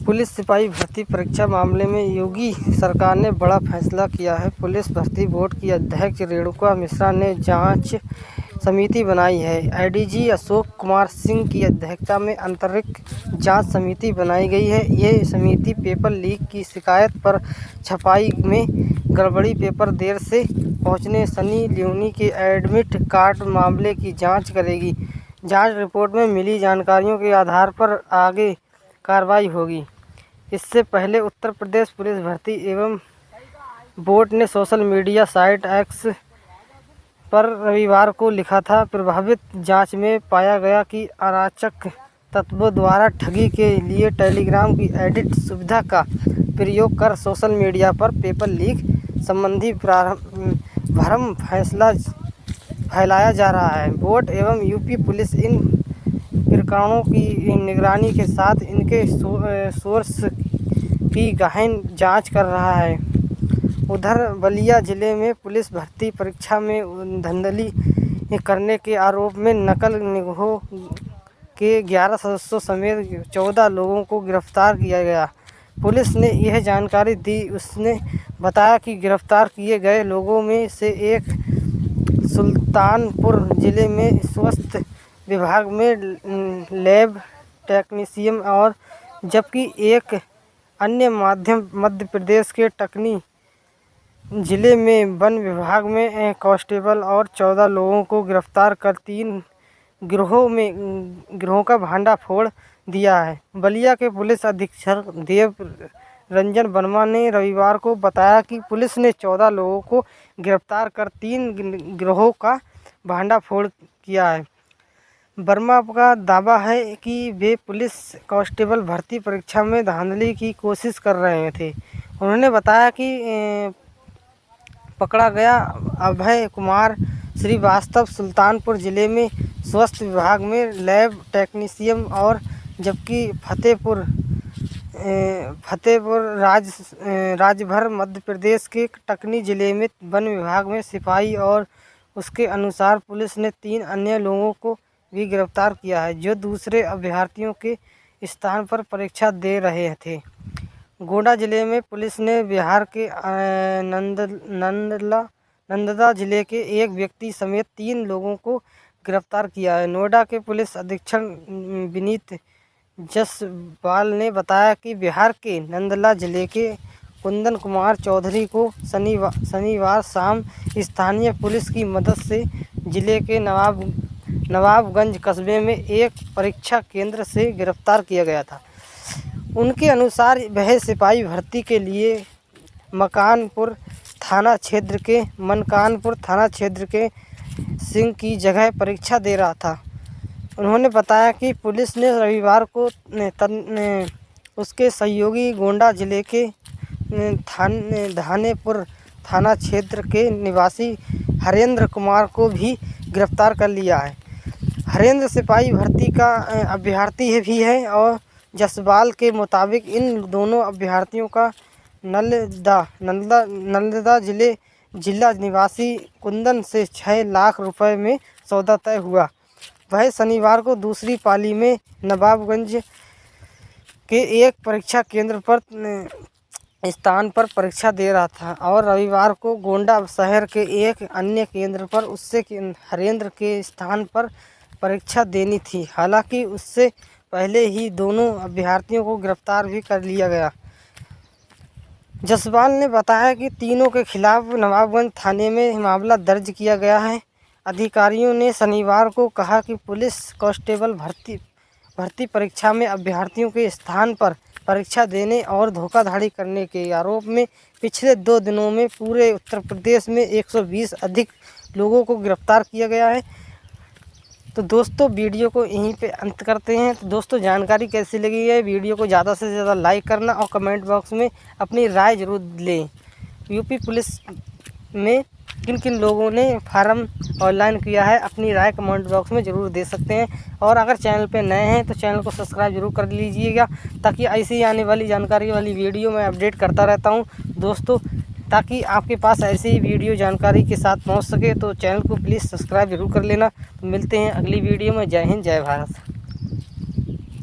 Police सिपाही भर्ती परीक्षा मामले में योगी सरकार ने बड़ा फैसला किया है। पुलिस भर्ती बोर्ड की अध्यक्ष रेणुका मिश्रा ने जांच समिति बनाई है। एडीजी अशोक कुमार सिंह की अध्यक्षता में आंतरिक जांच समिति बनाई गई है। ये समिति पेपर लीक की शिकायत पर छपाई में गड़बड़ी, पेपर देर से पहुंचने, सनी लियोनी के एडमिट कार्ड मामले की जांच करेगी। जांच रिपोर्ट में मिली जानकारियों के आधार पर आगे कार्रवाई होगी। इससे पहले उत्तर प्रदेश पुलिस भर्ती एवं बोर्ड ने सोशल मीडिया साइट एक्स पर रविवार को लिखा था, प्रभावित जांच में पाया गया कि अराजक तत्वों द्वारा ठगी के लिए टेलीग्राम की एडिट सुविधा का प्रयोग कर सोशल मीडिया पर पेपर लीक संबंधी भ्रम फैलाया जा रहा है। बोर्ड एवं यूपी पुलिस इन प्रकरणों की निगरानी के साथ इनके सोर्स की गहन जांच कर रहा है। उधर बलिया जिले में पुलिस भर्ती परीक्षा में धांधली करने के आरोप में नकल निगरोह के 11 सदस्यों समेत 14 लोगों को गिरफ्तार किया गया। पुलिस ने यह जानकारी दी। उसने बताया कि गिरफ्तार किए गए लोगों में से एक सुल्तानपुर जिले में स्वास्थ्य विभाग में लैब टेक्नीशियन और जबकि एक अन्य मध्य प्रदेश के टकनी जिले में वन विभाग में कांस्टेबल और 14 लोगों को गिरफ्तार कर 3 गिरोह का भंडाफोड़ दिया है। बलिया के पुलिस अधीक्षक देव रंजन वर्मा ने रविवार को बताया कि पुलिस ने 14 लोगों को गिरफ्तार कर 3 गिरोह का भंडाफोड़ किया है। वर्मा का दावा है कि वे पुलिस कांस्टेबल भर्ती परीक्षा में धांधली की कोशिश कर रहे थे। उन्होंने बताया कि पकड़ा गया अभय कुमार श्रीवास्तव सुल्तानपुर जिले में स्वास्थ्य विभाग में लैब टेक्नीशियन और जबकि फतेहपुर राजभर मध्य प्रदेश के टकनी जिले में वन विभाग में सिपाही। और उसके अनुसार पुलिस ने 3 अन्य लोगों को भी गिरफ्तार किया है, जो दूसरे अभ्यर्थियों के स्थान पर परीक्षा दे रहे थे। गोंडा जिले में पुलिस ने बिहार के नंददा जिले के एक व्यक्ति समेत 3 लोगों को गिरफ्तार किया है। नोएडा के पुलिस अधीक्षक विनीत जसवाल ने बताया कि बिहार के नंदला जिले के कुंदन कुमार चौधरी को शनिवार शाम स्थानीय पुलिस की मदद से जिले के नवाबगंज कस्बे में एक परीक्षा केंद्र से गिरफ्तार किया गया था। उनके अनुसार वह सिपाही भर्ती के लिए मनकानपुर थाना क्षेत्र के सिंह की जगह परीक्षा दे रहा था। उन्होंने बताया कि पुलिस ने रविवार को उसके सहयोगी गोंडा जिले के धानेपुर थाना क्षेत्र के निवासी हरेंद्र कुमार को भी गिरफ्तार कर लिया है। हरेंद्र सिपाही भर्ती का अभ्यर्थी भी है और जसवाल के मुताबिक इन दोनों अभ्यर्थियों का नंददा जिला निवासी कुंदन से 6 लाख रुपए में सौदा तय हुआ। वह शनिवार को दूसरी पाली में नवाबगंज के एक परीक्षा केंद्र पर स्थान पर परीक्षा दे रहा था और रविवार को गोंडा शहर के एक अन्य केंद्र पर उससे हरेंद्र के स्थान पर परीक्षा देनी थी। हालांकि उससे पहले ही दोनों अभ्यर्थियों को गिरफ्तार भी कर लिया गया। जसवाल ने बताया कि तीनों के खिलाफ नवाबगंज थाने में मामला दर्ज किया गया है। अधिकारियों ने शनिवार को कहा कि पुलिस कांस्टेबल भर्ती परीक्षा में अभ्यर्थियों के स्थान पर परीक्षा देने और धोखाधड़ी करने के आरोप में पिछले 2 दिनों में पूरे उत्तर प्रदेश में 120 अधिक लोगों को गिरफ्तार किया गया है। तो दोस्तों वीडियो को यहीं पे अंत करते हैं। तो दोस्तों जानकारी कैसी लगी है, वीडियो को ज़्यादा से ज़्यादा लाइक करना और कमेंट बॉक्स में अपनी राय ज़रूर लें। यूपी पुलिस में किन किन लोगों ने फार्म ऑनलाइन किया है, अपनी राय कमेंट बॉक्स में ज़रूर दे सकते हैं। और अगर चैनल पे नए हैं तो चैनल को सब्सक्राइब जरूर कर लीजिएगा, ताकि ऐसी आने वाली जानकारी वाली वीडियो मैं अपडेट करता रहता हूं दोस्तों, ताकि आपके पास ऐसी ही वीडियो जानकारी के साथ पहुंच सके। तो चैनल को प्लीज़ सब्सक्राइब जरूर कर लेना। तो मिलते हैं अगली वीडियो में। जय हिंद, जय भारत।